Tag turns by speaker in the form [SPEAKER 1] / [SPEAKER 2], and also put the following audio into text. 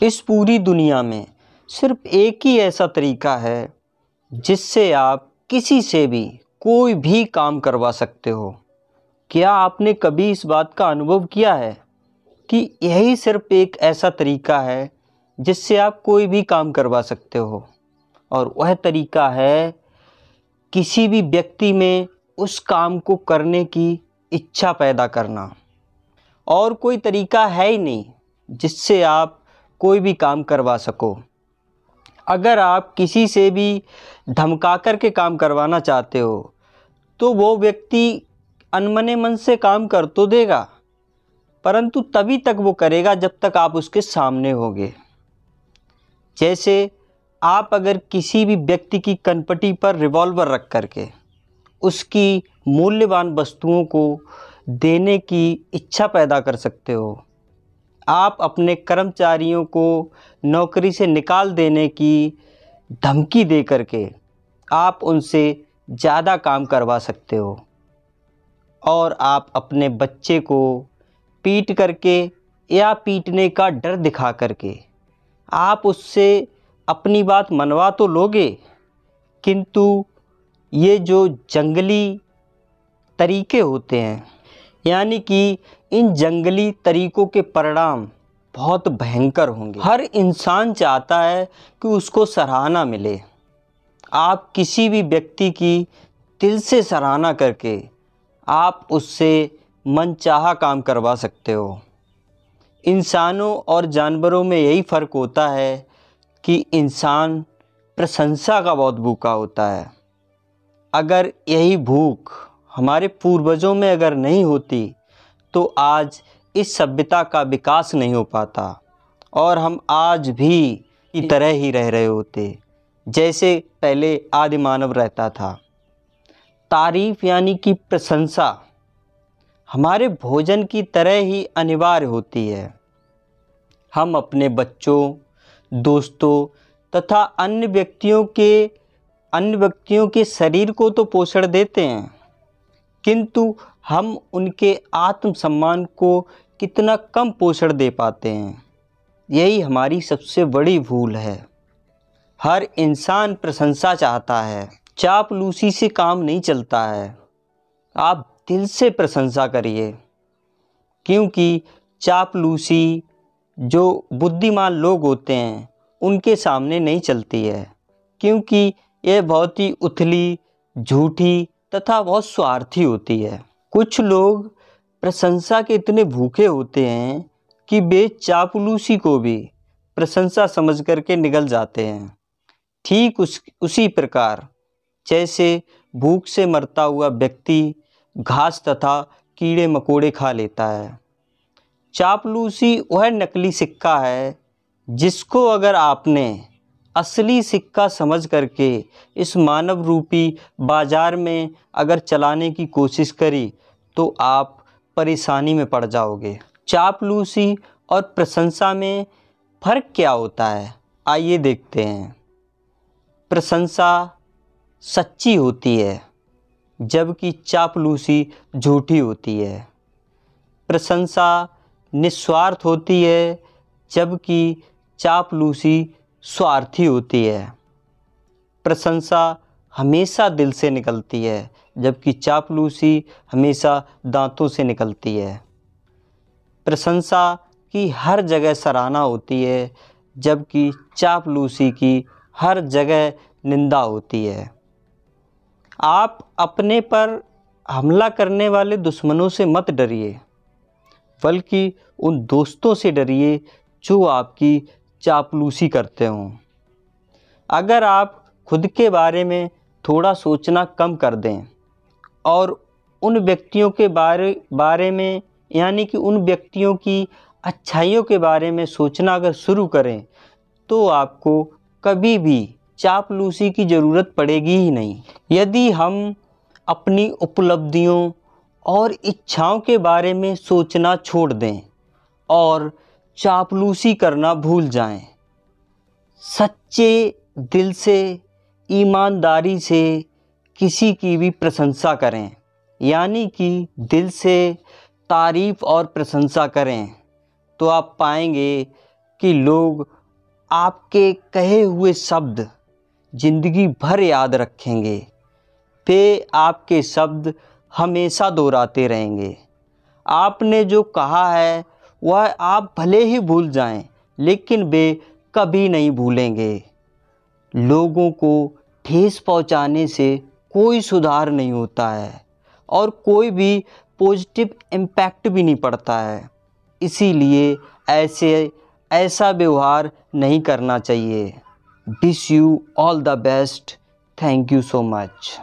[SPEAKER 1] इस पूरी दुनिया में सिर्फ एक ही ऐसा तरीका है जिससे आप किसी से भी कोई भी काम करवा सकते हो। क्या आपने कभी इस बात का अनुभव किया है कि यही सिर्फ एक ऐसा तरीका है जिससे आप कोई भी काम करवा सकते हो, और वह तरीका है किसी भी व्यक्ति में उस काम को करने की इच्छा पैदा करना। और कोई तरीका है ही नहीं जिससे आप कोई भी काम करवा सको। अगर आप किसी से भी धमका कर के काम करवाना चाहते हो तो वो व्यक्ति अनमने मन से काम कर तो देगा, परंतु तभी तक वो करेगा जब तक आप उसके सामने होगे। जैसे आप अगर किसी भी व्यक्ति की कनपटी पर रिवॉल्वर रख करके उसकी मूल्यवान वस्तुओं को देने की इच्छा पैदा कर सकते हो। आप अपने कर्मचारियों को नौकरी से निकाल देने की धमकी दे करके आप उनसे ज़्यादा काम करवा सकते हो। और आप अपने बच्चे को पीट करके या पीटने का डर दिखा करके आप उससे अपनी बात मनवा तो लोगे, किंतु ये जो जंगली तरीके होते हैं, यानी कि इन जंगली तरीकों के परिणाम बहुत भयंकर होंगे। हर इंसान चाहता है कि उसको सराहना मिले। आप किसी भी व्यक्ति की दिल से सराहना करके आप उससे मनचाहा काम करवा सकते हो। इंसानों और जानवरों में यही फ़र्क होता है कि इंसान प्रशंसा का बहुत भूखा होता है। अगर यही भूख हमारे पूर्वजों में अगर नहीं होती तो आज इस सभ्यता का विकास नहीं हो पाता और हम आज भी की तरह ही रह रहे होते जैसे पहले आदि मानव रहता था। तारीफ़ यानी कि प्रशंसा हमारे भोजन की तरह ही अनिवार्य होती है। हम अपने बच्चों, दोस्तों तथा अन्य व्यक्तियों के शरीर को तो पोषण देते हैं, किंतु हम उनके आत्मसम्मान को कितना कम पोषण दे पाते हैं। यही हमारी सबसे बड़ी भूल है। हर इंसान प्रशंसा चाहता है, चापलूसी से काम नहीं चलता है। आप दिल से प्रशंसा करिए, क्योंकि चापलूसी जो बुद्धिमान लोग होते हैं उनके सामने नहीं चलती है, क्योंकि यह बहुत ही उथली, झूठी तथा बहुत स्वार्थी होती है। कुछ लोग प्रशंसा के इतने भूखे होते हैं कि वे चापलूसी को भी प्रशंसा समझ करके निगल जाते हैं। ठीक उसी प्रकार जैसे भूख से मरता हुआ व्यक्ति घास तथा कीड़े मकोड़े खा लेता है, चापलूसी वह नकली सिक्का है जिसको अगर आपने असली सिक्का समझ करके इस मानव रूपी बाज़ार में अगर चलाने की कोशिश करी तो आप परेशानी में पड़ जाओगे। चापलूसी और प्रशंसा में फ़र्क क्या होता है, आइए देखते हैं। प्रशंसा सच्ची होती है जबकि चापलूसी झूठी होती है। प्रशंसा निस्वार्थ होती है जबकि चापलूसी स्वार्थी होती है। प्रशंसा हमेशा दिल से निकलती है जबकि चापलूसी हमेशा दांतों से निकलती है। प्रशंसा की हर जगह सराहना होती है जबकि चापलूसी की हर जगह निंदा होती है। आप अपने पर हमला करने वाले दुश्मनों से मत डरिए, बल्कि उन दोस्तों से डरिए जो आपकी चापलूसी करते हों। अगर आप खुद के बारे में थोड़ा सोचना कम कर दें और उन व्यक्तियों के बारे में यानी कि उन व्यक्तियों की अच्छाइयों के बारे में सोचना अगर शुरू करें तो आपको कभी भी चापलूसी की ज़रूरत पड़ेगी ही नहीं। यदि हम अपनी उपलब्धियों और इच्छाओं के बारे में सोचना छोड़ दें और चापलूसी करना भूल जाएं, सच्चे दिल से, ईमानदारी से किसी की भी प्रशंसा करें, यानी कि दिल से तारीफ़ और प्रशंसा करें तो आप पाएंगे कि लोग आपके कहे हुए शब्द ज़िंदगी भर याद रखेंगे। वे आपके शब्द हमेशा दोहराते रहेंगे। आपने जो कहा है वह आप भले ही भूल जाएं, लेकिन वे कभी नहीं भूलेंगे। लोगों को ठेस पहुंचाने से कोई सुधार नहीं होता है और कोई भी पॉजिटिव इम्पैक्ट भी नहीं पड़ता है। इसीलिए ऐसा व्यवहार नहीं करना चाहिए। Wish you all the best. Thank you so much.